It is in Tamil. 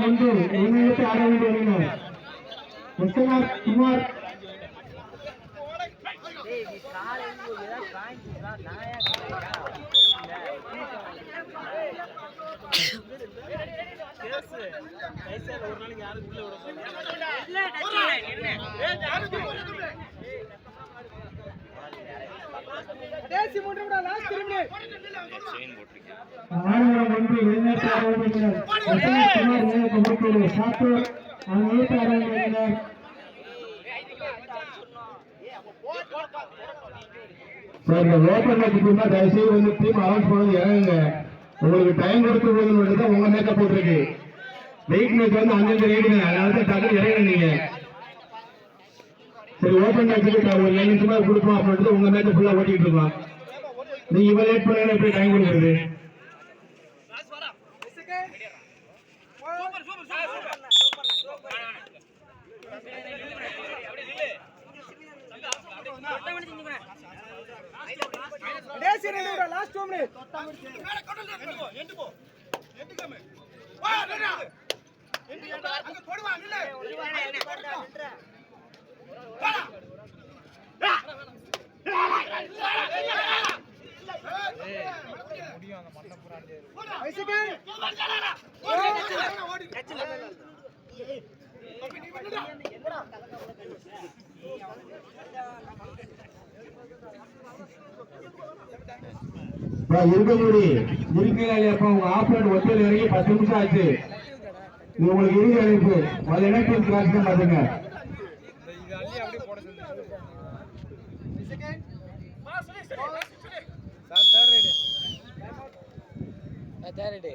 ஒன்று இணையத்தை ஆட வேண்டிய அணியினர் எஸ்என்ஆர் குமார் ஆயிரம் ஒன்று இளைஞர் ஆரோக்கியர் சாத்தூர் இளைஞர் ஆரோக்கியர் ஓப்பன் மேட்ச் தயவுசெய்து வந்து டீம் அலௌன்ஸ் பண்ணது இறங்குங்க. உங்களுக்கு டைம் கொடுத்து போகுதுன்னு உங்க மேக்கப் போட்டிருக்கு. வெயிட் மேட்ச் வந்து அங்கங்க ரேடுங்க, அதனால தான் டக்கு இறங்க நீங்க. சரி ஓப்பன் மேட்ச்சுக்கு ஒரு 9 நிமிஷம் கொடுப்போம் அப்படின்ட்டு உங்க மேட்ச் ஃபுல்லா ஓட்டிட்டு இருக்கலாம். நீங்க இவ்வளவு லேட் பண்ணா எப்படி டைம் கொடுக்குறது? லாஸ்ட் 2 மினிட் இருக்கா உங்க ஆப்ரேட் ஒத்தையில் இறங்கி 10 நிமிஷம் ஆச்சு. இது உங்களுக்கு இறுதி அழைப்பு. அது என்ன கிளாஸ் தான் பாருங்க. தேர்ட்